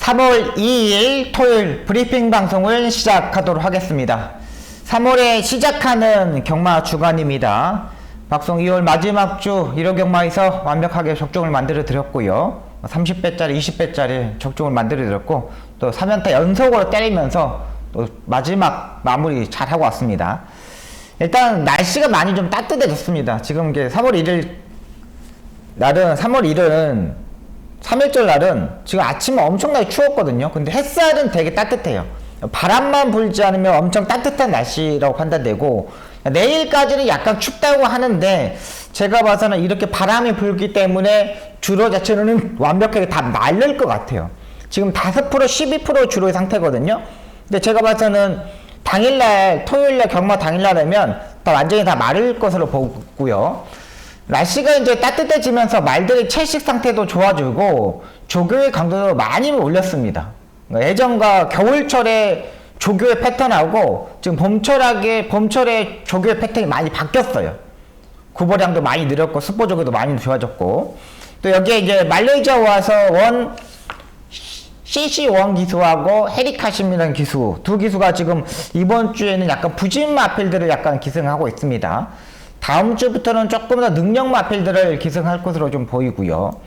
3월 2일 토요일 브리핑 방송을 시작하도록 하겠습니다. 3월에 시작하는 경마 주간입니다. 박송 2월 마지막 주 1호 경마에서 완벽하게 적중을 만들어 드렸고요. 30배짜리 20배짜리 적중을 만들어 드렸고 또 3연타 연속으로 때리면서 또 마지막 마무리 잘 하고 왔습니다. 일단 날씨가 많이 좀 따뜻해졌습니다. 지금 이게 3월 1일 날은 3월 1일은 3일절 날은 지금 아침에 엄청나게 추웠거든요. 근데 햇살은 되게 따뜻해요. 바람만 불지 않으면 엄청 따뜻한 날씨라고 판단되고, 내일까지는 약간 춥다고 하는데 제가 봐서는 이렇게 바람이 불기 때문에 주로 자체는 완벽하게 다 마를 것 같아요. 지금 5% 12% 주로의 상태거든요. 근데 제가 봐서는 당일날 토요일날 경마 당일날이면 다 완전히 다 마를 것으로 보고요. 날씨가 이제 따뜻해지면서 말들의 채식 상태도 좋아지고 조교의 강도도 많이 올렸습니다. 예전과 겨울철에 조교의 패턴하고 지금 봄철에 조교의 패턴이 많이 바뀌었어요. 구보량도 많이 늘었고 습보 조교도 많이 좋아졌고, 또 여기에 이제 말레이시아 와서 CC1 기수하고 헤리카심이라는 기수, 두 기수가 지금 이번 주에는 약간 부진 마필들을 약간 기승하고 있습니다. 다음 주부터는 조금 더 능력 마필들을 기승할 것으로 좀 보이고요.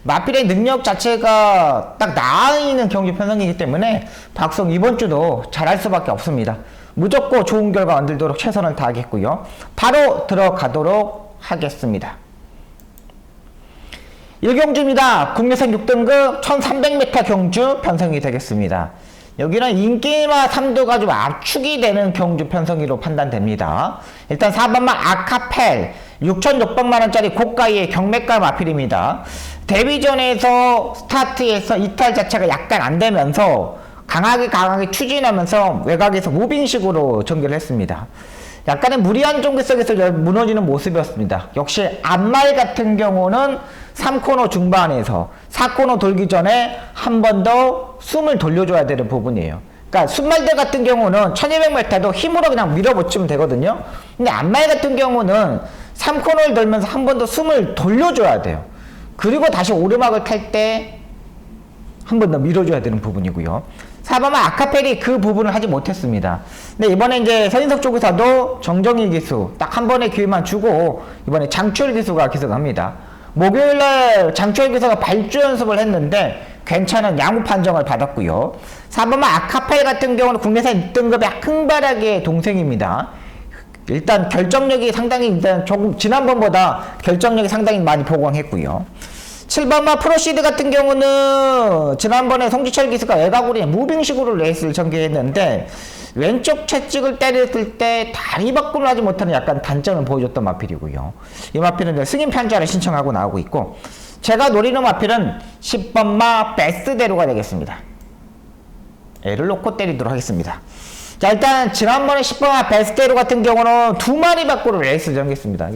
마필의 능력 자체가 딱 나아 있는 경기 편성이기 때문에 박성 이번 주도 잘할 수밖에 없습니다. 무조건 좋은 결과 만들도록 최선을 다하겠고요. 바로 들어가도록 하겠습니다. 1경주입니다. 국내산 6등급 1300m 경주 편성이 되겠습니다. 여기는 인기마 3도가 좀 압축이 되는 경주 편성기로 판단됩니다. 일단 4번마 아카펠 6,600만원짜리 고가의 경매가 마필입니다. 데뷔전에서 스타트에서 이탈 자체가 약간 안 되면서 강하게 추진하면서 외곽에서 무빙식으로 전개를 했습니다. 약간의 무리한 종기 속에서 무너지는 모습이었습니다. 역시 앞말 같은 경우는 3코너 중반에서 4코너 돌기 전에 한 번 더 숨을 돌려줘야 되는 부분이에요. 그러니까 순말들 같은 경우는 1200m도 힘으로 그냥 밀어붙이면 되거든요. 근데 앞말 같은 경우는 3코너를 돌면서 한 번 더 숨을 돌려줘야 돼요. 그리고 다시 오르막을 탈 때 한 번 더 밀어줘야 되는 부분이고요. 4번은 아카펠이 그 부분을 하지 못했습니다. 근데 이번에 이제 서인석 쪽에서도 정정희 기수 딱 한 번의 기회만 주고 이번에 장추열 기수가 기승합니다. 목요일날 장추열 기수가 발주 연습을 했는데 괜찮은 양호 판정을 받았고요. 4번은 아카펠 같은 경우는 국내산 1등급의 흥발하게 동생입니다. 일단 결정력이 상당히 일단 조금 지난번보다 결정력이 상당히 많이 보강했고요. 7번마 프로시드 같은 경우는 지난번에 송지철 기수가 외곽으로 무빙식으로 레이스를 전개했는데 왼쪽 채찍을 때렸을 때 다리 밖으로 하지 못하는 약간 단점을 보여줬던 마필이고요. 이 마필은 승인 편자를 신청하고 나오고 있고, 제가 노리는 마필은 10번마 베스트대로가 되겠습니다. 애를 놓고 때리도록 하겠습니다. 자, 일단 지난번에 10번마 베스트대로 같은 경우는 2마리 밖으로 레이스를 전개했습니다.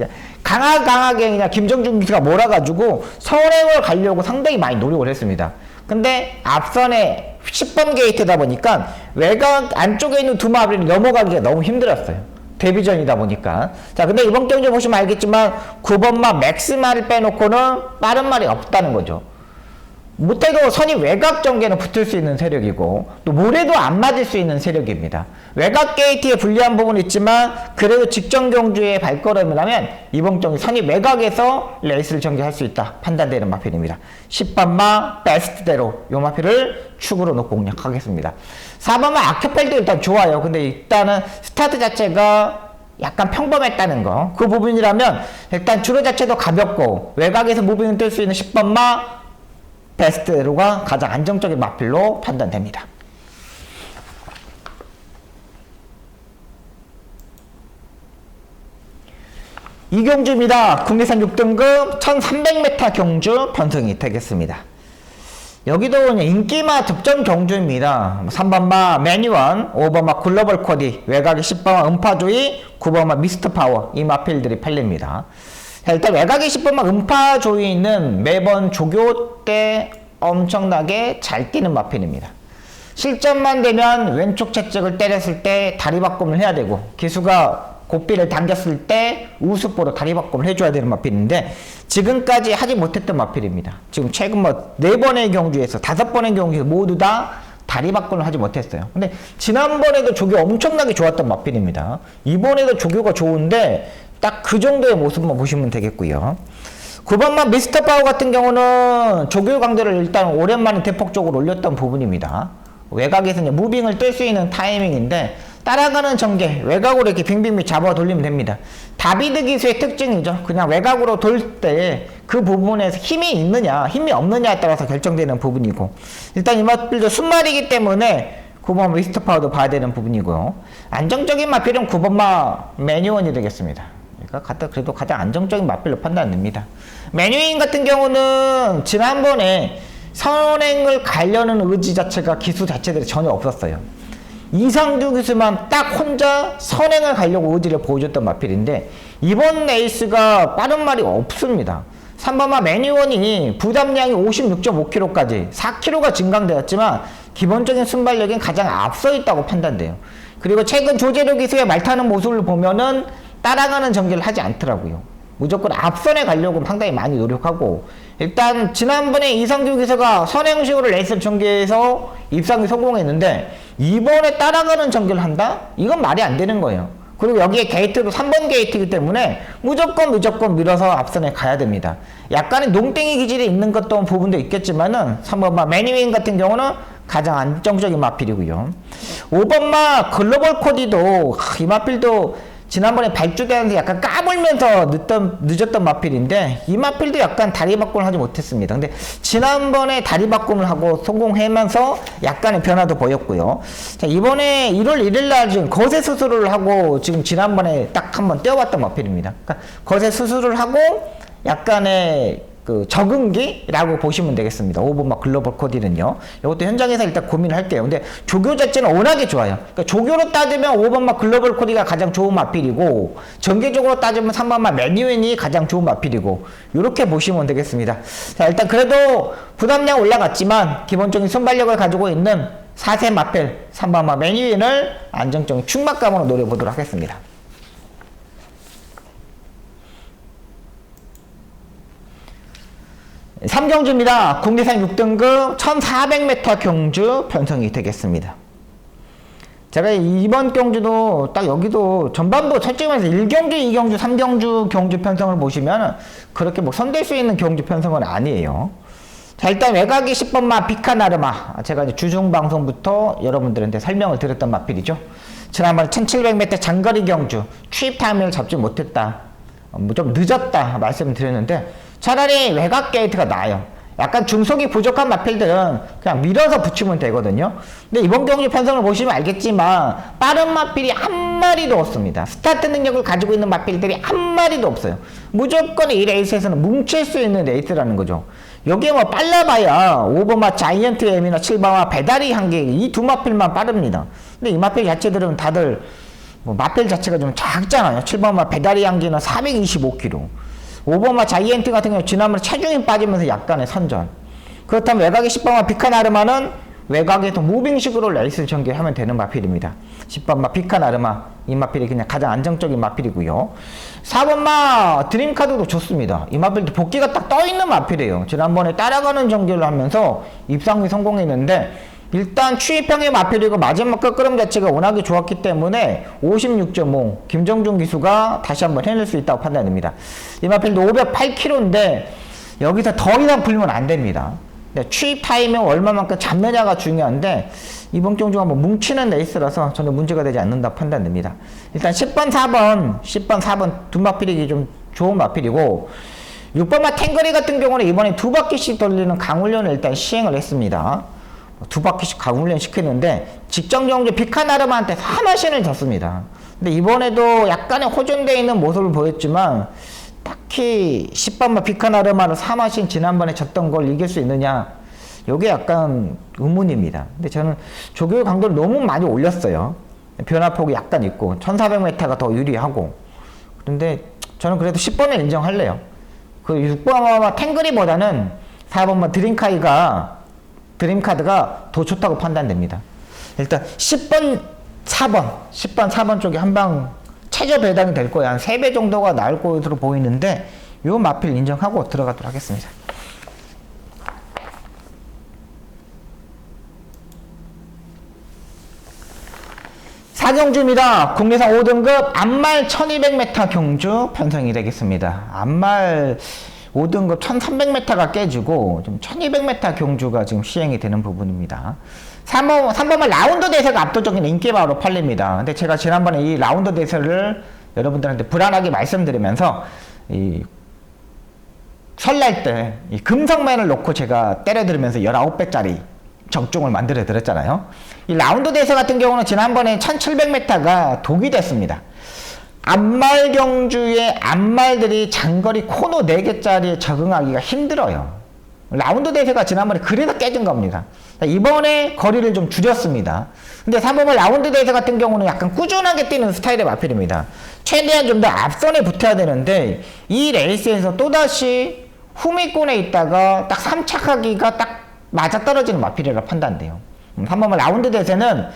강하게 그냥 김정준 기수가 몰아가지고 서울행을 가려고 상당히 많이 노력을 했습니다. 근데 앞선에 10번 게이트다 보니까 외곽 안쪽에 있는 2마리를 넘어가기가 너무 힘들었어요. 데뷔전이다 보니까. 자, 근데 이번 경기 보시면 알겠지만 9번마 맥스마를 빼놓고는 빠른 말이 없다는 거죠. 못해도 선이 외곽 전개는 붙을 수 있는 세력이고 또 모래도 안 맞을 수 있는 세력입니다. 외곽 게이트에 불리한 부분이 있지만 그래도 직전 경주의 발걸음이라면 이번 경기 선이 외곽에서 레이스를 전개할 수 있다 판단되는 마필입니다. 10번마 베스트대로 이 마필을 축으로 놓고 공략하겠습니다. 4번마 아카펠도 일단 좋아요. 근데 일단은 스타트 자체가 약간 평범했다는 거, 그 부분이라면 일단 주로 자체도 가볍고 외곽에서 무빙을 뜰 수 있는 10번마 베스트대로가 가장 안정적인 마필로 판단됩니다. 이경주입니다. 국내산 6등급 1300m 경주 편성이 되겠습니다. 여기도 인기마 득점 경주입니다. 3번마 매니원, 5번마 글로벌 코디, 외곽에 10번마 음파조이, 9번마 미스터 파워, 이 마필들이 팔립니다. 자, 일단 외곽에 10번마 음파조이는 매번 조교 때 엄청나게 잘 뛰는 마필입니다. 실전만 되면 왼쪽 채찍을 때렸을 때 다리 바꿈을 해야 되고 기수가 고삐를 당겼을 때 우습보로 다리 바꿈을 해줘야 되는 마필인데 지금까지 하지 못했던 마필입니다. 지금 최근 뭐 4번의 경주에서 5번의 경주에서 모두 다 다리 바꿈을 하지 못했어요. 근데 지난번에도 조교 엄청나게 좋았던 마필입니다. 이번에도 조교가 좋은데 딱 그 정도의 모습만 보시면 되겠고요. 9번만 미스터 파워 같은 경우는 조교 강도를 일단 오랜만에 대폭적으로 올렸던 부분입니다. 외곽에서 이제 무빙을 뜰 수 있는 타이밍인데 따라가는 전개 외곽으로 이렇게 빙빙 잡아 돌리면 됩니다. 다비드 기수의 특징이죠. 그냥 외곽으로 돌 때 그 부분에서 힘이 있느냐 힘이 없느냐에 따라서 결정되는 부분이고 일단 이 마필도 순말이기 때문에 9번 미스터 파워도 봐야 되는 부분이고요. 안정적인 마필은 9번마 매뉴원이 되겠습니다. 그러니까 그래도 가장 안정적인 마필로 판단됩니다. 매뉴인 같은 경우는 지난번에 선행을 가려는 의지 자체가 기수 자체들이 전혀 없었어요. 이상주 기수만 딱 혼자 선행을 가려고 의지를 보여줬던 마필인데 이번 레이스가 빠른 말이 없습니다. 3번마 매뉴원이 부담량이 56.5kg까지 4kg가 증강되었지만 기본적인 순발력은 가장 앞서 있다고 판단돼요. 그리고 최근 조재료 기수의 말 타는 모습을 보면은 따라가는 전개를 하지 않더라고요. 무조건 앞선에 가려고 상당히 많이 노력하고 일단 지난번에 이상규 기사가 선행식으로 레이스를 전개해서 입상에 성공했는데 이번에 따라가는 전개를 한다? 이건 말이 안 되는 거예요. 그리고 여기에 게이트도 3번 게이트이기 때문에 무조건 밀어서 앞선에 가야 됩니다. 약간의 농땡이 기질이 있는 것도 부분도 있겠지만은 3번마 매니윈 같은 경우는 가장 안정적인 마필이고요. 5번마 글로벌 코디도 이 마필도 지난번에 발주대한테 약간 까불면서 늦었던 마필인데 이 마필도 약간 다리 바꿈을 하지 못했습니다. 근데 지난번에 다리 바꿈을 하고 성공하면서 약간의 변화도 보였고요. 자, 이번에 1월 1일 날 지금 거세 수술을 하고 지금 지난번에 딱 한번 떼어봤던 마필입니다. 그러니까 거세 수술을 하고 약간의 그 적응기라고 보시면 되겠습니다. 5번마 글로벌 코디는요. 이것도 현장에서 일단 고민을 할게요. 근데 조교 자체는 워낙에 좋아요. 그러니까 조교로 따지면 5번마 글로벌 코디가 가장 좋은 마필이고 전개적으로 따지면 3번마 매뉴인이 가장 좋은 마필이고 이렇게 보시면 되겠습니다. 자, 일단 그래도 부담량 올라갔지만 기본적인 순발력을 가지고 있는 4세 마필 3번마 매뉴인을 안정적인 충막감으로 노려보도록 하겠습니다. 3경주입니다. 국내산 6등급 1400m 경주 편성이 되겠습니다. 제가 이번 경주도 딱 여기도 전반부 설정에서 1경주, 2경주, 3경주 경주 편성을 보시면 그렇게 뭐 손댈 수 있는 경주 편성은 아니에요. 자, 일단 외곽이 10번마 비카나르마. 제가 이제 주중 방송부터 여러분들한테 설명을 드렸던 마필이죠. 지난번 1700m 장거리 경주 취입 타이밍을 잡지 못했다. 좀 늦었다 말씀을 드렸는데 차라리 외곽 게이트가 나아요. 약간 중속이 부족한 마필들은 그냥 밀어서 붙이면 되거든요. 근데 이번 경주 편성을 보시면 알겠지만 빠른 마필이 한 마리도 없습니다. 스타트 능력을 가지고 있는 마필들이 한 마리도 없어요. 무조건 이 레이스에서는 뭉칠 수 있는 레이스라는 거죠. 여기에 뭐 빨라봐야 5번마 자이언트 M이나 7번마 배다리 한개 이 두 마필만 빠릅니다. 근데 이 마필 자체들은 다들 뭐 마필 자체가 좀 작잖아요. 7번마 배다리 한개는 425kg. 5번마 자이언트 같은 경우 지난번에 체중이 빠지면서 약간의 선전. 그렇다면 외곽의 10번마 비카나르마는 외곽에서 무빙식으로 레이스를 전개하면 되는 마필입니다. 10번마 비카나르마 이 마필이 그냥 가장 안정적인 마필이고요. 4번마 드림카드도 좋습니다. 이 마필도 복귀가 딱 떠있는 마필이에요. 지난번에 따라가는 전개를 하면서 입상이 성공했는데 일단 취입형의 마필이고 마지막 끝걸음 자체가 워낙에 좋았기 때문에 56.5 김정준 기수가 다시 한번 해낼 수 있다고 판단됩니다. 이 마필도 508kg인데 여기서 더 이상 풀리면 안 됩니다. 취입 타이밍 얼마만큼 잡느냐가 중요한데 이번 경주가 뭐 뭉치는 레이스라서 전혀 문제가 되지 않는다 판단됩니다. 일단 10번 4번 두 마필이 좀 좋은 마필이고 6번마 탱거리 같은 경우는 이번에 2바퀴씩 돌리는 강훈련을 일단 시행을 했습니다. 2바퀴씩 강훈련 시켰는데 직전 경주 비카나르마한테 3마신을 졌습니다. 근데 이번에도 약간의 호전되어 있는 모습을 보였지만 딱히 10번마 비카나르마를 3마신 지난번에 졌던 걸 이길 수 있느냐 이게 약간 의문입니다. 근데 저는 조교의 강도를 너무 많이 올렸어요. 변화폭이 약간 있고 1400m가 더 유리하고 그런데 저는 그래도 10번을 인정할래요. 그 6번마 탱거리보다는 4번마 드림카드가 더 좋다고 판단됩니다. 일단 10번 4번 쪽에 한방 최저 배당이 될 거예요. 한 3배 정도가 나올 것으로 보이는데 요 마필 인정하고 들어가도록 하겠습니다. 사경주입니다. 국내산 5등급 암말 1200m 경주 편성이 되겠습니다. 암말 5등급 1300m가 깨지고 좀 1200m 경주가 지금 시행이 되는 부분입니다. 3번은 라운드 대세가 압도적인 인기바로 팔립니다. 근데 제가 지난번에 이 라운드 대세를 여러분들한테 불안하게 말씀드리면서 이 설날 때 이 금성맨을 놓고 제가 때려드리면서 19배짜리 적중을 만들어 드렸잖아요. 이 라운드 대세 같은 경우는 지난번에 1700m가 독이 됐습니다. 암말 경주의 암말들이 장거리 코너 4개짜리에 적응하기가 힘들어요. 라운드 대세가 지난번에 그래서 깨진 겁니다. 이번에 거리를 좀 줄였습니다. 근데 3번은 라운드 대세 같은 경우는 약간 꾸준하게 뛰는 스타일의 마필입니다. 최대한 좀 더 앞선에 붙어야 되는데 이 레이스에서 또다시 후미권에 있다가 딱 3착하기가 딱 맞아떨어지는 마필이라 판단돼요. 3번은 라운드 대세는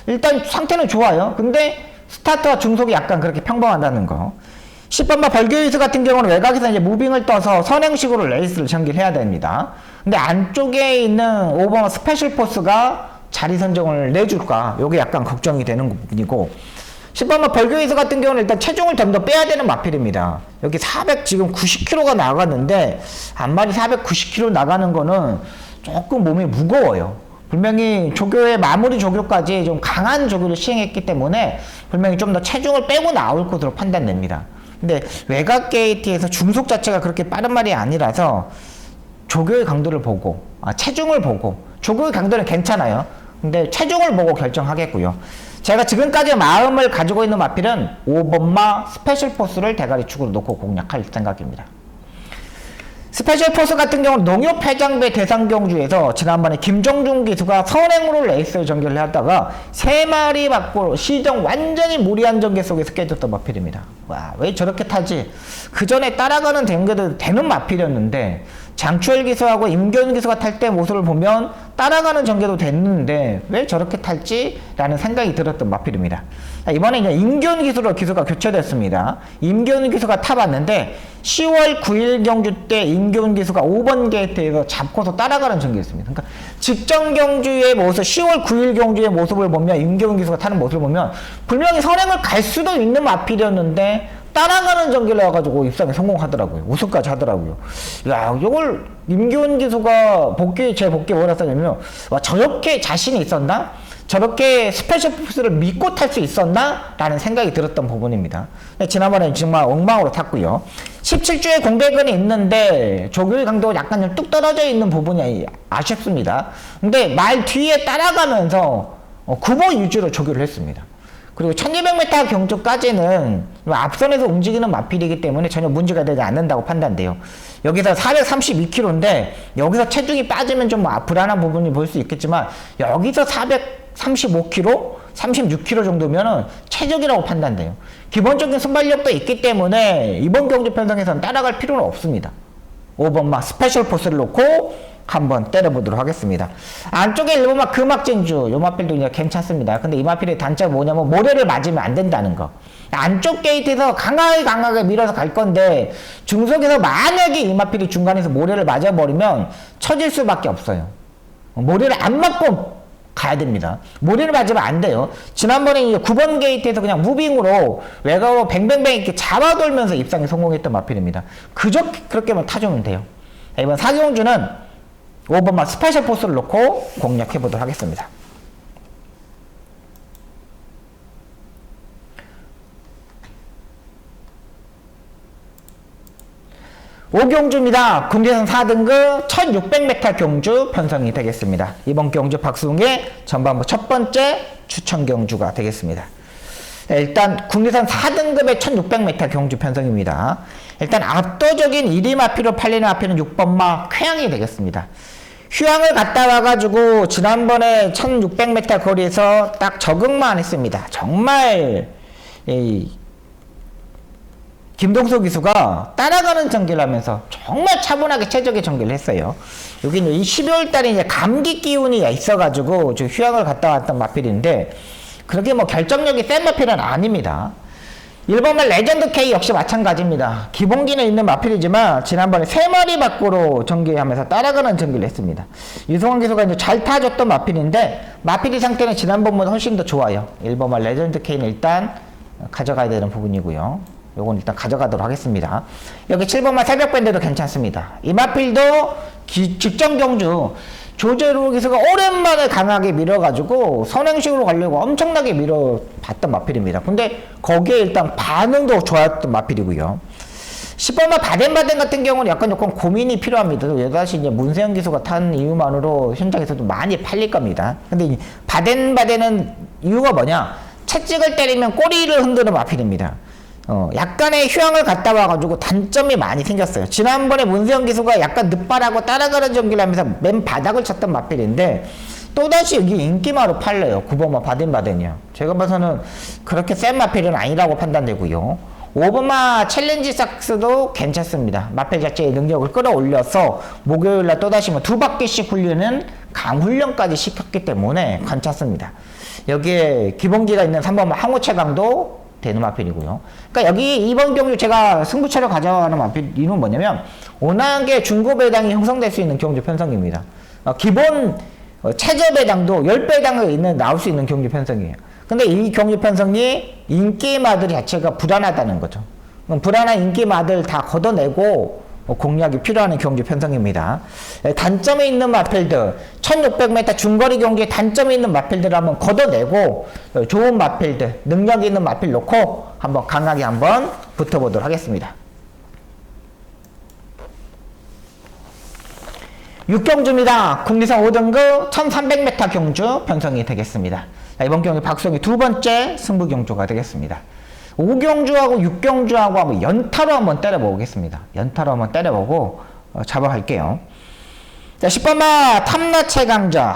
일단 상태는 좋아요. 근데 스타트와 중속이 약간 그렇게 평범하다는 거. 10번마 벌교이스 같은 경우는 외곽에서 이제 무빙을 떠서 선행식으로 레이스를 전개해야 됩니다. 근데 안쪽에 있는 5번 스페셜 포스가 자리 선정을 내줄까? 요게 약간 걱정이 되는 부분이고 10번마 벌교이스 같은 경우는 일단 체중을 좀 더 빼야 되는 마필입니다. 여기 400 지금 90kg가 나갔는데 앞말이 490kg 나가는 거는 조금 몸이 무거워요. 분명히 조교의 마무리 조교까지 좀 강한 조교를 시행했기 때문에 분명히 좀 더 체중을 빼고 나올 것으로 판단됩니다. 근데 외곽 게이트에서 중속 자체가 그렇게 빠른 말이 아니라서 조교의 강도를 보고 체중을 보고 조교의 강도는 괜찮아요. 근데 체중을 보고 결정하겠고요. 제가 지금까지 마음을 가지고 있는 마필은 5번마 스페셜 포스를 대가리 축으로 놓고 공략할 생각입니다. 스페셜 포스 같은 경우는 농협 회장배 대상경주에서 지난번에 김정중 기수가 선행으로 레이스를 전개를 하다가 3마리 받고 시정 완전히 무리한 전개 속에서 깨졌던 마필입니다. 와, 왜 저렇게 타지? 그 전에 따라가는 전개도 되는 마필이었는데 장추열 기수하고 임견 기수가 탈 때 모습을 보면 따라가는 전개도 됐는데 왜 저렇게 탈지? 라는 생각이 들었던 마필입니다. 이번에 이제 임견 기수로 기수가 교체됐습니다. 임견 기수가 타봤는데 10월 9일 경주 때 임견 기수가 5번 게이트에서 잡고서 따라가는 전개였습니다. 그러니까 직전 경주의 모습, 10월 9일 경주의 모습을 보면 임견 기수가 타는 모습을 보면 분명히 선행을 갈 수도 있는 마필이었는데 따라가는 전개를 해가지고 입상에 성공하더라고요. 우승까지 하더라고요. 야, 이걸 임기훈 기수가 제 복귀에 뭐라 썼냐면, 와, 저렇게 자신이 있었나? 저렇게 스페셜 포스를 믿고 탈 수 있었나? 라는 생각이 들었던 부분입니다. 지난번에 정말 엉망으로 탔고요. 17주에 공백은 있는데 조교의 강도가 약간 좀 뚝 떨어져 있는 부분이 아쉽습니다. 근데 말 뒤에 따라가면서 9번 유지로 조교를 했습니다. 그리고 1200m 경주까지는 앞선에서 움직이는 마필이기 때문에 전혀 문제가 되지 않는다고 판단돼요. 여기서 432kg인데 여기서 체중이 빠지면 좀 불안한 부분이 보일 수 있겠지만 여기서 435kg, 36kg 정도면은 최적이라고 판단돼요. 기본적인 순발력도 있기 때문에 이번 경주 편성에서는 따라갈 필요는 없습니다. 5번마 스페셜 포스를 놓고 한번 때려보도록 하겠습니다. 안쪽에 1번마 금악진주 요 마필도 이제 괜찮습니다. 근데 이 마필의 단점이 뭐냐면 모래를 맞으면 안 된다는 거. 안쪽 게이트에서 강하게 밀어서 갈 건데 중속에서 만약에 이 마필이 중간에서 모래를 맞아버리면 처질 수밖에 없어요. 모래를 안 맞고 가야 됩니다. 모래를 맞으면 안 돼요. 지난번에 이제 9번 게이트에서 그냥 무빙으로 외곽으로 뱅뱅뱅 이렇게 잡아돌면서 입상에 성공했던 마필입니다. 그렇게만 타주면 돼요. 이번 사경주는 5번만 스페셜 포스를 놓고 공략해 보도록 하겠습니다. 오경주입니다. 국내선 4등급 1600m 경주 편성이 되겠습니다. 이번 경주 박수웅의 전반부 첫 번째 추천 경주가 되겠습니다. 일단 국내선 4등급의 1600m 경주 편성입니다. 일단 압도적인 1위 마필로 팔리는 마필은 6번마 쾌양이 되겠습니다. 휴양을 갔다 와가지고 지난번에 1600m 거리에서 딱 적응만 했습니다. 정말 김동수 기수가 따라가는 전개를 하면서 정말 차분하게 최적의 전개를 했어요. 여기는 이 12월 달에 이제 감기 기운이 있어가지고 휴양을 갔다 왔던 마필인데 그렇게 뭐 결정력이 센 마필은 아닙니다. 1번은 레전드 K 역시 마찬가지입니다. 기본기는 있는 마필이지만 지난번에 3마리 밖으로 전개하면서 따라가는 전개를 했습니다. 유승환 기수가 이제 잘 타줬던 마필인데 마필이 상태는 지난번보다 훨씬 더 좋아요. 1번만 레전드 K는 일단 가져가야 되는 부분이고요. 요건 일단 가져가도록 하겠습니다. 여기 7번만 새벽 밴드도 괜찮습니다. 이 마필도 직전 경주 조재로 기수가 오랜만에 강하게 밀어가지고 선행식으로 가려고 엄청나게 밀어봤던 마필입니다. 근데 거기에 일단 반응도 좋았던 마필이고요. 10번만 바덴바덴 같은 경우는 약간 조금 고민이 필요합니다. 다시 이제 문세영 기수가 탄 이유만으로 현장에서도 많이 팔릴 겁니다. 근데 이 바덴바덴은 이유가 뭐냐? 채찍을 때리면 꼬리를 흔드는 마필입니다. 약간의 휴양을 갔다 와가지고 단점이 많이 생겼어요. 지난번에 문세영 기수가 약간 늦발하고 따라가는 전기를 하면서 맨 바닥을 쳤던 마필인데 또다시 여기 인기마로 팔려요. 9번마 바덴바덴이요. 제가 봐서는 그렇게 센 마필은 아니라고 판단되고요. 5번마 챌린지 삭스도 괜찮습니다. 마필 자체의 능력을 끌어올려서 목요일날 또다시 2바퀴씩 훈련은 강훈련까지 시켰기 때문에 괜찮습니다. 여기에 기본기가 있는 3번마 항우체강도 되는 마필이고요. 그러니까 여기 이번 경주 제가 승부처를 가져가는 마필 이유는 뭐냐면 워낙에 중고 배당이 형성될 수 있는 경주 편성입니다. 기본 최저 배당도 10배당이 있는 나올 수 있는 경주 편성이에요. 근데 이 경주 편성이 인기 마들 자체가 불안하다는 거죠. 불안한 인기 마들 다 걷어내고 공략이 필요한 경주 편성입니다. 단점이 있는 마필들 1600m 중거리 경기에 단점이 있는 마필들을 한번 걷어내고 좋은 마필들 능력이 있는 마필 놓고 한번 강하게 한번 붙어보도록 하겠습니다. 6경주입니다. 국리선 5등급 1300m 경주 편성이 되겠습니다. 이번 경기 박수영이 2번째 승부 경주가 되겠습니다. 5경주하고 6경주하고 한번 연타로 한번 때려보겠습니다. 연타로 한번 때려보고 잡아갈게요. 자, 10번마 탐라체 강자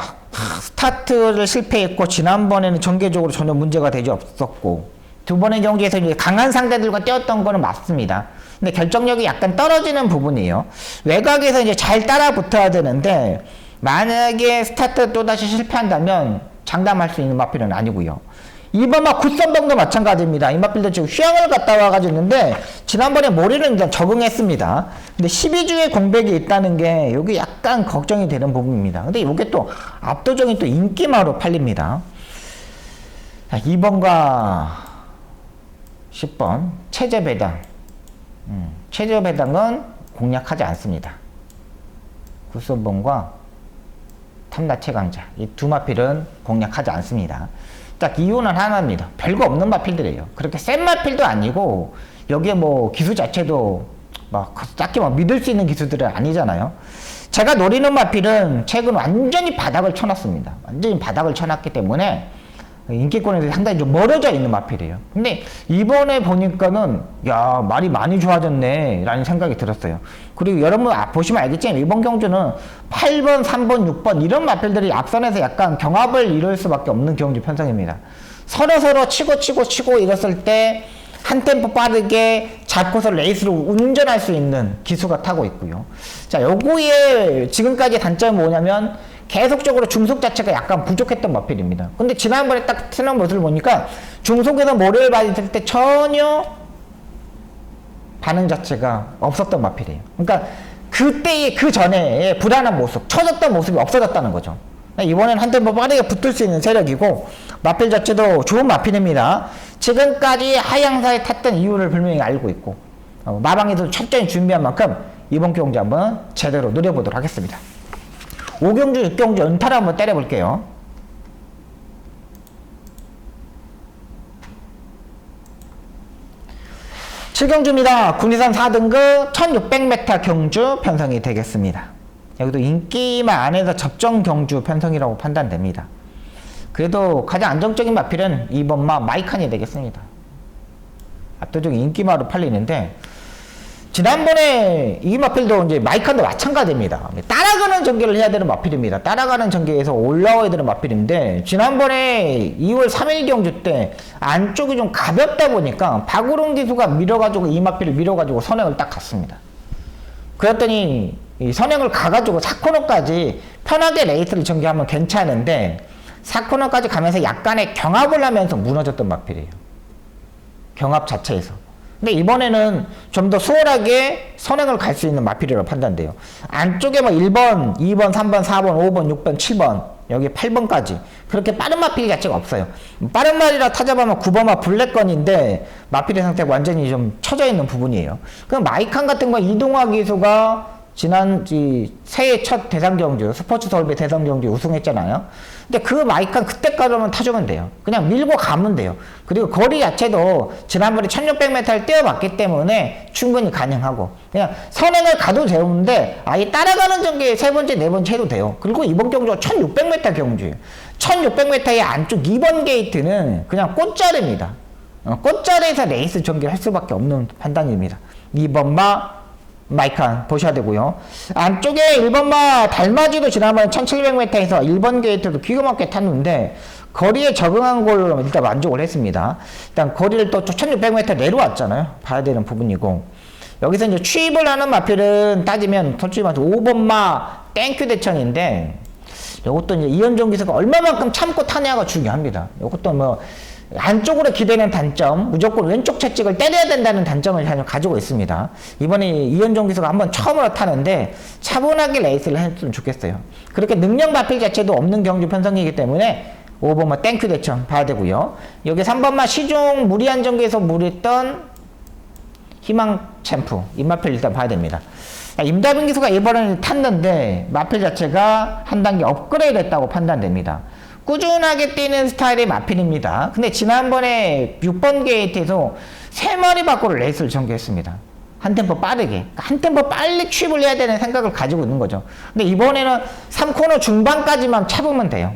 스타트를 실패했고 지난번에는 전개적으로 전혀 문제가 되지 없었고 두 번의 경기에서 이제 강한 상대들과 뛰었던 거는 맞습니다. 근데 결정력이 약간 떨어지는 부분이에요. 외곽에서 이제 잘 따라 붙어야 되는데 만약에 스타트 또다시 실패한다면 장담할 수 있는 마필은 아니고요. 2번마 굿선봉도 마찬가지입니다. 이 마필도 지금 휴양을 갔다 와가지고 있는데 지난번에 모레는 일단 적응했습니다. 근데 12주에 공백이 있다는 게 여기 약간 걱정이 되는 부분입니다. 근데 이게 또 압도적인 또 인기마로 팔립니다. 자, 2번과 10번 체제 배당. 체제 배당은 공략하지 않습니다. 굿선봉과 탐라체 강자 이 두 마필은 공략하지 않습니다. 딱 이유는 하나입니다. 별거 없는 마필들이에요. 그렇게 센 마필도 아니고 여기에 뭐 기수 자체도 막 딱히 막 믿을 수 있는 기수들은 아니잖아요. 제가 노리는 마필은 최근 완전히 바닥을 쳐놨습니다. 완전히 바닥을 쳐놨기 때문에 인기권에서 상당히 좀 멀어져 있는 마필이에요. 근데 이번에 보니까는 야 말이 많이 좋아졌네 라는 생각이 들었어요. 그리고 여러분 보시면 알겠지만 이번 경주는 8번, 3번, 6번 이런 마필들이 앞선에서 약간 경합을 이룰 수밖에 없는 경주 편성입니다. 서로 치고 이랬을 때 한 템포 빠르게 잡고서 레이스로 운전할 수 있는 기수가 타고 있고요. 자, 요거의 지금까지 단점은 뭐냐면 계속적으로 중속 자체가 약간 부족했던 마필입니다. 근데 지난번에 딱 트는 모습을 보니까 중속에서 모래를 받을 때 전혀 반응 자체가 없었던 마필이에요. 그러니까 그때의 그 전에 불안한 모습, 처졌던 모습이 없어졌다는 거죠. 이번엔 한 템포 빠르게 붙을 수 있는 세력이고 마필 자체도 좋은 마필입니다. 지금까지 하향사에 탔던 이유를 분명히 알고 있고 마방에도 철저히 준비한 만큼 이번 경주 한번 제대로 노려보도록 하겠습니다. 5경주, 6경주 연타를 한번 때려볼게요. 칠경주입니다. 국리선 4등급 1600m 경주 편성이 되겠습니다. 여기도 인기만 안에서 접정 경주 편성이라고 판단됩니다. 그래도 가장 안정적인 마필은 2번마 마이칸이 되겠습니다. 압도적인 인기마로 팔리는데 지난번에 이 마필도 이제 마이칸도 마찬가지입니다. 따라가는 전개를 해야 되는 마필입니다. 따라가는 전개에서 올라와야 되는 마필인데 지난번에 2월 3일 경주 때 안쪽이 좀 가볍다 보니까 박우롱 기수가 밀어가지고 이 마필을 밀어가지고 선행을 딱 갔습니다. 그랬더니 이 선행을 가가지고 4코너까지 편하게 레이스를 전개하면 괜찮은데 4코너까지 가면서 약간의 경합을 하면서 무너졌던 마필이에요. 병합 자체에서. 근데 이번에는 좀 더 수월하게 선행을 갈 수 있는 마필이라고 판단돼요. 안쪽에 뭐 1번, 2번, 3번, 4번, 5번, 6번, 7번, 여기 8번까지 그렇게 빠른 마필 자체가 없어요. 빠른 말이라 타잡으면 9번마 블랙건인데 마필의 상태가 완전히 좀 처져 있는 부분이에요. 그럼 마이칸 같은 거 이동화 기수가 지난 새해 첫 대상 경주 스포츠 서울배 대상 경주 우승했잖아요. 근데 그 마이칸 그때까지만 타주면 돼요. 그냥 밀고 가면 돼요. 그리고 거리 자체도 지난번에 1600m를 뛰어봤기 때문에 충분히 가능하고 그냥 선행을 가도 되는데 아예 따라가는 전개 세 번째 네 번째 해도 돼요. 그리고 이번 경주가 1600m 경주예요. 1600m의 안쪽 2번 게이트는 그냥 꽃자리입니다. 꽃자리에서 레이스 전개할 수밖에 없는 판단입니다. 2번마 마이칸 보셔야 되고요. 안쪽에 1번마 달맞이도 지난번에 1700m에서 1번 게이트도 기가 막히게 탔는데 거리에 적응한 걸로 일단 만족을 했습니다. 일단 거리를 또 1600m 내려왔잖아요. 봐야 되는 부분이고 여기서 이제 취입을 하는 마필은 따지면 솔직히 말해서 5번마 땡큐 대천인데 이것도 이제 이현종 기수가 얼마만큼 참고 타냐가 중요합니다. 이것도 뭐 안쪽으로 기대는 단점, 무조건 왼쪽 채찍을 때려야 된다는 단점을 가지고 있습니다. 이번에 이현종 기수가 한번 처음으로 타는데 차분하게 레이스를 했으면 좋겠어요. 그렇게 능력 마필 자체도 없는 경주 편성이기 때문에 5번마 땡큐 대천 봐야 되고요. 여기 3번마 시종 무리한 전개에서 무리했던 희망 챔프 이 마필 일단 봐야 됩니다. 임다빈 기수가 이번에는 탔는데 마필 자체가 한 단계 업그레이드 했다고 판단됩니다. 꾸준하게 뛰는 스타일의 마필입니다. 근데 지난번에 6번 게이트에서 3마리 밖으로 레이스를 전개했습니다. 한 템포 빠르게. 한 템포 빨리 취입을 해야 되는 생각을 가지고 있는 거죠. 근데 이번에는 3코너 중반까지만 잡으면 돼요.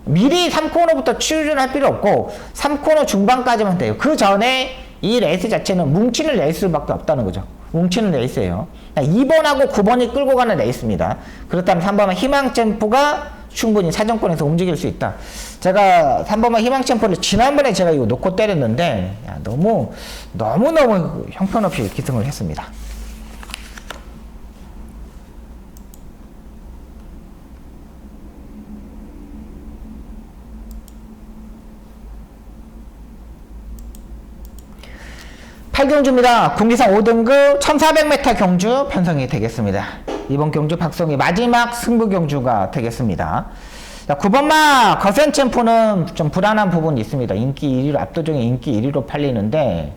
미리 3코너부터 취입을 할 필요 없고 3코너 중반까지만 돼요. 그 전에 이 레이스 자체는 뭉치는 레이스밖에 없다는 거죠. 뭉치는 레이스예요. 2번하고 9번이 끌고 가는 레이스입니다. 그렇다면 3번은 희망점프가 충분히 사정권에서 움직일 수 있다. 제가 3번만 희망점프를 지난번에 제가 이거 놓고 때렸는데 너무 형편없이 기승을 했습니다. 경주입니다. 국리상 5등급 1400m 경주 편성이 되겠습니다. 이번 경주 박성희 마지막 승부 경주가 되겠습니다. 9번마 거센 챔프는 좀 불안한 부분이 있습니다. 인기 1위로 압도적인 인기 1위로 팔리는데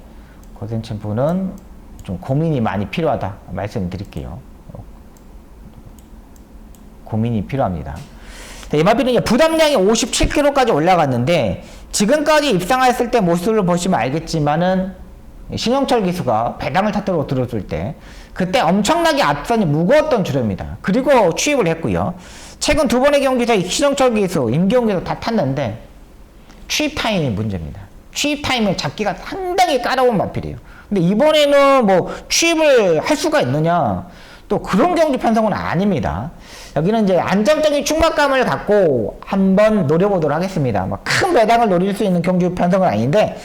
거센 챔프는 좀 고민이 많이 필요하다 말씀드릴게요. 고민이 필요합니다. 이 마필은 부담량이 57kg까지 올라갔는데 지금까지 입상했을 때 모습을 보시면 알겠지만은 신영철 기수가 배당을 타도록 들어줄 때 그때 엄청나게 앞선이 무거웠던 주류입니다. 그리고 취입을 했고요. 최근 두 번의 경기에서 신영철 기수, 임기용 기수 다 탔는데 취입 타임이 문제입니다. 취입 타임을 잡기가 상당히 까다로운 마필이에요. 근데 이번에는 뭐 취입을 할 수가 있느냐 또 그런 경기 편성은 아닙니다. 여기는 이제 안정적인 충막감을 갖고 한번 노려보도록 하겠습니다. 뭐 큰 배당을 노릴 수 있는 경기 편성은 아닌데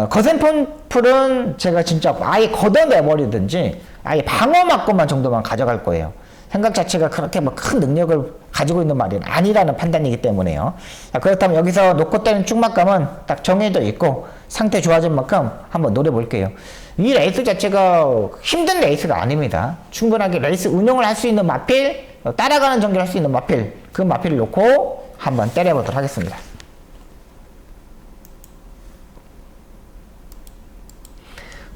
거센 펌플은 제가 진짜 아예 걷어내버리든지 아예 방어 막고만 정도만 가져갈 거예요. 생각 자체가 그렇게 뭐 큰 능력을 가지고 있는 말이 아니라는 판단이기 때문에요. 그렇다면 여기서 놓고 때는 쭉막감은 딱 정해져 있고 상태 좋아진 만큼 한번 노려볼게요. 이 레이스 자체가 힘든 레이스가 아닙니다. 충분하게 레이스 운영을 할 수 있는 마필, 따라가는 전개를 할 수 있는 마필, 그 마필을 놓고 한번 때려보도록 하겠습니다.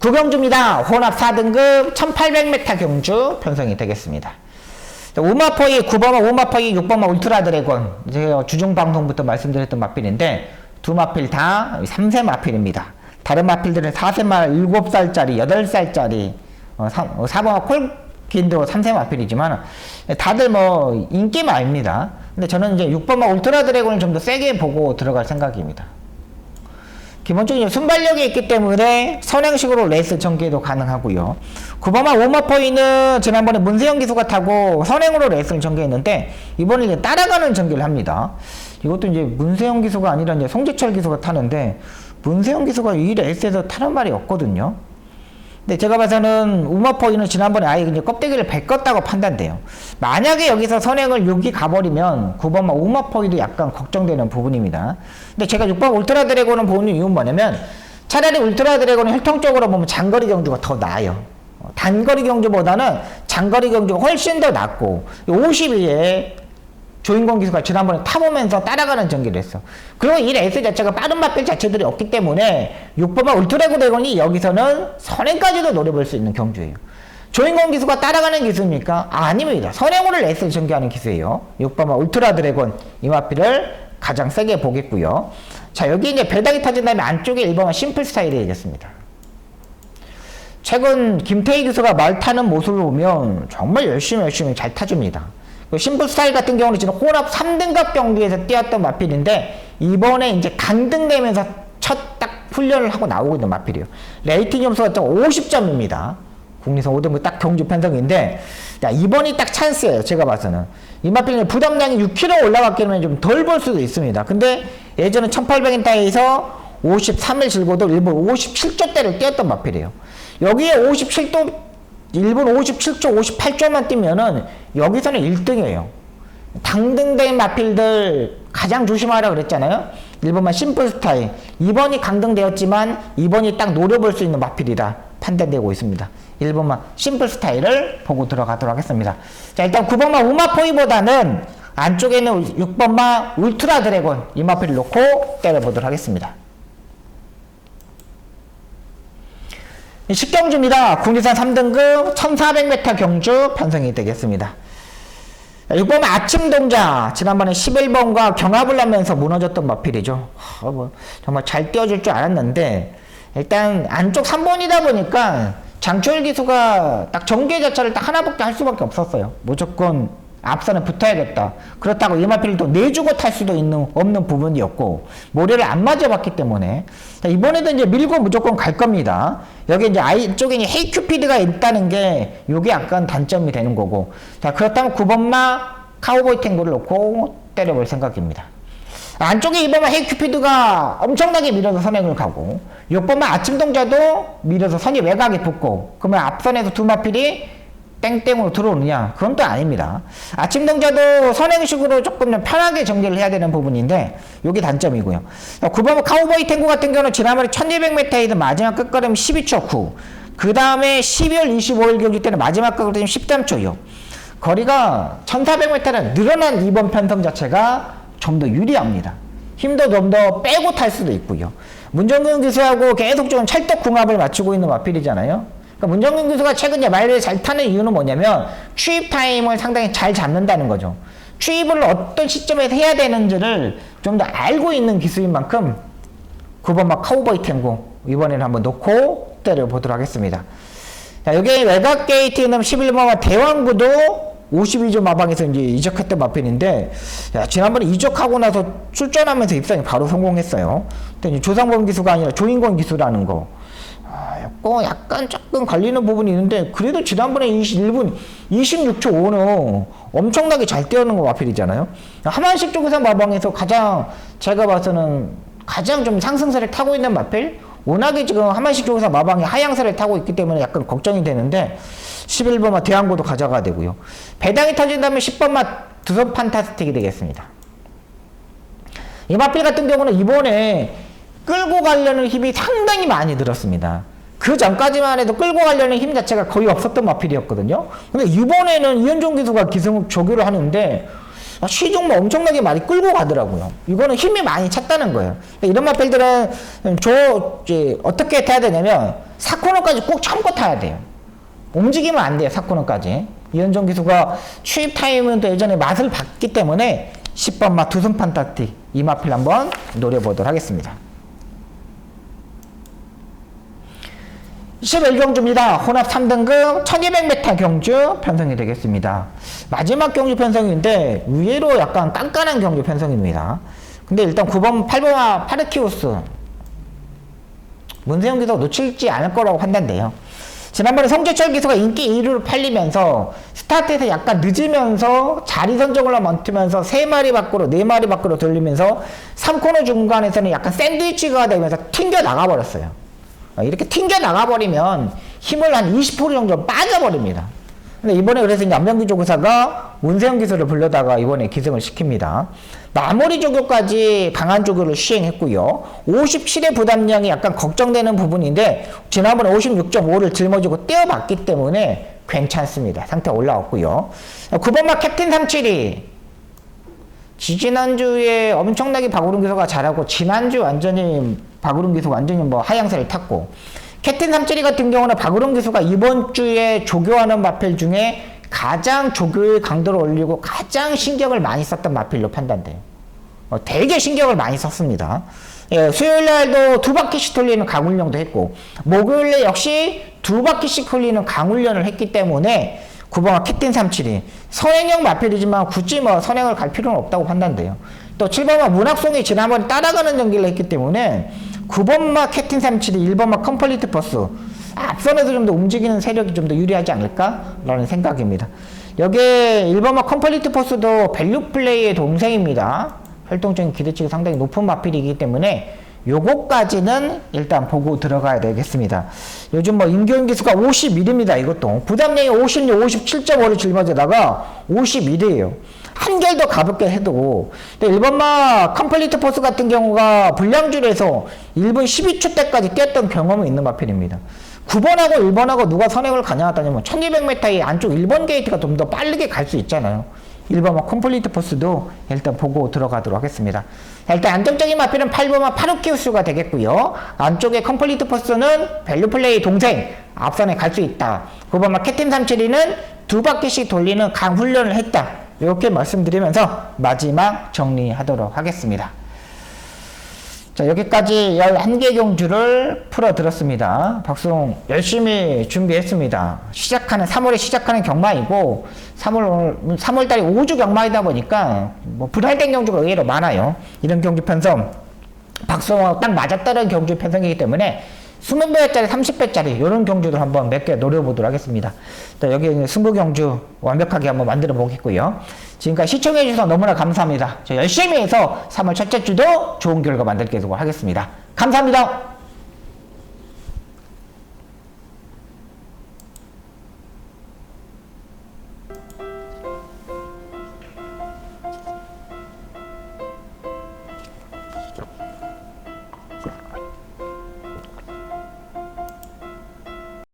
구경주입니다. 혼합 4등급 1800m 경주 편성이 되겠습니다. 우마포이 9번마 우마포이 6번마 울트라 드래곤 제가 주중 방송부터 말씀드렸던 마필인데 두 마필 다 3세 마필입니다. 다른 마필들은 4세말 7살짜리 8살짜리 4번마 콜킨도 3세 마필이지만 다들 뭐 인기마입니다. 근데 저는 이제 6번마 울트라 드래곤을 좀 더 세게 보고 들어갈 생각입니다. 기본적으로 순발력이 있기 때문에 선행식으로 레이스 전개도 가능하고요. 9번마 오마포이는 지난번에 문세영 기수가 타고 선행으로 레이스를 전개했는데 이번에 이제 따라가는 전개를 합니다. 이것도 이제 문세영 기수가 아니라 이제 송재철 기수가 타는데 문세영 기수가 이 레이스에서 타는 말이 없거든요. 근데 제가 봐서는 우마포이는 지난번에 아예 이제 껍데기를 벗겼다고 판단돼요. 만약에 여기서 선행을 6이 가버리면 9번마 우마포이도 약간 걱정되는 부분입니다. 근데 제가 6번 울트라 드래곤을 보는 이유는 뭐냐면 차라리 울트라 드래곤은 혈통적으로 보면 장거리 경주가 더 나아요. 단거리 경주보다는 장거리 경주가 훨씬 더 낫고 52에 조인권 기수가 지난번에 타보면서 따라가는 전기를 했어. 그리고 이 레이스 자체가 빠른 맛별 자체들이 없기 때문에 6번마 울트라 드래곤이 여기서는 선행까지도 노려볼 수 있는 경주예요. 조인권 기수가 따라가는 기수입니까? 아닙니다. 선행으로 레이스를 전개하는 기수예요. 6번마 울트라 드래곤 이마피를 가장 세게 보겠고요. 자, 여기 이제 배당이 터진 다음에 안쪽에 1번마 심플 스타일이 되겠습니다. 최근 김태희 기수가 말 타는 모습을 보면 정말 열심히 잘 타줍니다. 심플 스타일 같은 경우는 지금 혼합 3등급 경기에서 뛰었던 마필인데 이번에 이제 강등되면서 첫 딱 훈련을 하고 나오고 있는 마필이에요. 레이팅 점수가 50점입니다. 국내선 5등급 딱 경주 편성인데 자, 이번이 딱 찬스예요. 제가 봐서는. 이 마필은 부담량이 6kg 올라갔기 때문에 좀 덜 볼 수도 있습니다. 근데 예전에 1800인타에서 53일 질고도 일본 57조대를 뛰었던 마필이에요. 여기에 57도 일본 57조, 58조만 뛰면은 여기서는 1등이에요. 강등된 마필들 가장 조심하라 그랬잖아요. 1번만 심플 스타일. 2번이 강등되었지만 2번이 딱 노려볼 수 있는 마필이다 판단되고 있습니다. 1번만 심플 스타일을 보고 들어가도록 하겠습니다. 자, 일단 9번만 우마포이보다는 안쪽에 있는 6번만 울트라 드래곤 이 마필을 놓고 때려보도록 하겠습니다. 식경주입니다. 국내산 3등급 1400m 경주 편성이 되겠습니다. 6번은 아침동자. 지난번에 11번과 경합을 하면서 무너졌던 마필이죠. 정말 잘 띄워줄 줄 알았는데 일단 안쪽 3번이다 보니까 장초일 기수가 딱 전개 자체를 딱 하나밖에 할 수밖에 없었어요. 무조건 앞선에 붙어야겠다. 그렇다고 이 마필을 또 내주고 탈 수도 없는 부분이었고 모래를 안 맞아봤기 때문에 자, 이번에도 이제 밀고 무조건 갈 겁니다. 여기 이제 쪽에 헤이큐피드가 있다는 게 요게 약간 단점이 되는 거고 자, 그렇다면 9번마 카우보이 탱고를 놓고 때려볼 생각입니다. 안쪽에 2번마 헤이큐피드가 엄청나게 밀어서 선행을 가고 6번마 아침동자도 밀어서 선이 외곽에 붙고 그러면 앞선에서 두 마필이 땡땡으로 들어오느냐? 그건 또 아닙니다. 아침동자도 선행식으로 조금 편하게 전개를 해야 되는 부분인데 이게 단점이고요. 9번 카우보이 탱고 같은 경우는 지난번에 1200m에서 마지막 끝걸음 12초 9. 그 다음에 12월 25일 경기 때는 마지막 끝걸음 13초요. 거리가 1400m는 늘어난 2번 편성 자체가 좀 더 유리합니다. 힘도 좀 더 빼고 탈 수도 있고요. 문정근 기수하고 계속 좀 찰떡궁합을 맞추고 있는 마필이잖아요. 그러니까 문정근 기수가 최근에 말을 잘 타는 이유는 뭐냐면 추입 타임을 상당히 잘 잡는다는 거죠. 추입을 어떤 시점에서 해야 되는지를 좀 더 알고 있는 기수인 만큼 9번 막 카우보이 탱고 이번에는 한번 놓고 때려보도록 하겠습니다. 자, 여기 외곽 게이트는 11번과 대왕구도 52조 마방에서 이제 이적했던 마필인데 야, 지난번에 이적하고 나서 출전하면서 입상이 바로 성공했어요. 근데 이제 조상범 기수가 아니라 조인권 기수라는 거. 약간 조금 걸리는 부분이 있는데 그래도 지난번에 21분 26초 5는 엄청나게 잘 뛰어오는 거 마필이잖아요. 하만식 쪽에서 마방에서 가장 제가 봐서는 가장 좀 상승세를 타고 있는 마필. 워낙에 지금 하만식 쪽에서 마방이 하향세를 타고 있기 때문에 약간 걱정이 되는데 11번마 대항고도 가져가야 되고요. 배당이 터진다면 10번마 두선 판타스틱이 되겠습니다. 이 마필 같은 경우는 이번에 끌고 가려는 힘이 상당히 많이 늘었습니다. 그 전까지만 해도 끌고 가려는 힘 자체가 거의 없었던 마필이었거든요. 근데 이번에는 이현종 기수가 기승 조교를 하는데 시중뭐 엄청나게 많이 끌고 가더라고요. 이거는 힘이 많이 찼다는 거예요. 이런 마필들은 어떻게 타야 되냐면 4코너까지 꼭 참고 타야 돼요. 움직이면 안 돼요. 4코너까지. 이현종 기수가 추입 타임은 또 예전에 맛을 봤기 때문에 10번마 두순 판타틱 이 마필 한번 노려보도록 하겠습니다. 11경주입니다. 혼합 3등급 1200m 경주 편성이 되겠습니다. 마지막 경주 편성인데 의외로 약간 깐깐한 경주 편성입니다. 근데 일단 9번, 8번와 파르키우스 문세영 기수가 놓칠지 않을 거라고 판단돼요. 지난번에 성재철 기수가 인기 1위로 팔리면서 스타트에서 약간 늦으면서 자리 선정을 멈추면서 3마리 밖으로 4마리 밖으로 돌리면서 3코너 중간에서는 약간 샌드위치가 되면서 튕겨 나가버렸어요. 이렇게 튕겨 나가버리면 힘을 한 20% 정도 빠져버립니다. 근데 이번에 그래서 이제 안병기 조교사가 문세영 기수를 불러다가 이번에 기승을 시킵니다. 마무리 조교까지 방한 조교를 시행했고요. 57의 부담량이 약간 걱정되는 부분인데 지난번에 56.5를 짊어지고 떼어봤기 때문에 괜찮습니다. 상태 올라왔고요. 9번마 캡틴 372 지지난주에 엄청나게 박우름 기수가 잘하고 지난주 완전히 박우름 기수가 완전히 뭐 하향세를 탔고 캡틴 372 같은 경우는 박우름 기수가 이번 주에 조교하는 마필 중에 가장 조교의 강도를 올리고 가장 신경을 많이 썼던 마필로 판단돼요. 되게 신경을 많이 썼습니다. 예, 수요일 날도 2바퀴씩 돌리는 강훈련도 했고 목요일에 역시 2바퀴씩 돌리는 강훈련을 했기 때문에 9번가 캡틴 372 선행형 마필이지만 굳이 뭐 선행을 갈 필요는 없다고 판단돼요. 또 7번마 문학송이 지난번 따라가는 연기를 했기 때문에 9번마 캡틴 372 1번마 컴플리트 버스 앞선에서 좀 더 움직이는 세력이 좀 더 유리하지 않을까라는 생각입니다. 여기에 1번마 컴플리트 버스도 밸류 플레이의 동생입니다. 활동적인 기대치가 상당히 높은 마필이기 때문에 요거까지는 일단 보고 들어가야 되겠습니다. 요즘 뭐 임교훈 기수가 51입니다. 이것도 부담량이 56, 57.5를 짊어지다가 51이에요. 한결 더 가볍게 해도 1번마 컴플리트 포스 같은 경우가 불량줄에서 1분 12초 때까지 뛰었던 경험이 있는 마필입니다. 9번하고 1번하고 누가 선행을 가냐 따지면 1200m의 안쪽 1번 게이트가 좀 더 빠르게 갈 수 있잖아요. 1번마 컴플리트 포스도 일단 보고 들어가도록 하겠습니다. 자, 일단 안정적인 마필은 8번마 파루키우스가 되겠고요. 안쪽에 컴플리트 포스는 밸류플레이 동생 앞선에 갈 수 있다. 9번마 캡틴 372는 2바퀴씩 돌리는 강훈련을 했다. 이렇게 말씀드리면서 마지막 정리하도록 하겠습니다. 자, 여기까지 11개 경주를 풀어드렸습니다. 박수홍 열심히 준비했습니다. 3월에 시작하는 경마이고 3월달이 5주 경마이다 보니까 뭐 불할된 경주가 의외로 많아요. 이런 경주 편성 박수홍하고 딱 맞아떨어진 경주 편성이기 때문에 20배짜리 30배짜리 이런 경주들 한번 몇 개 노려보도록 하겠습니다. 자, 여기 승부 경주 완벽하게 한번 만들어 보겠고요. 지금까지 시청해 주셔서 너무나 감사합니다. 저 열심히 해서 3월 첫째 주도 좋은 결과 만들도록 하겠습니다. 감사합니다.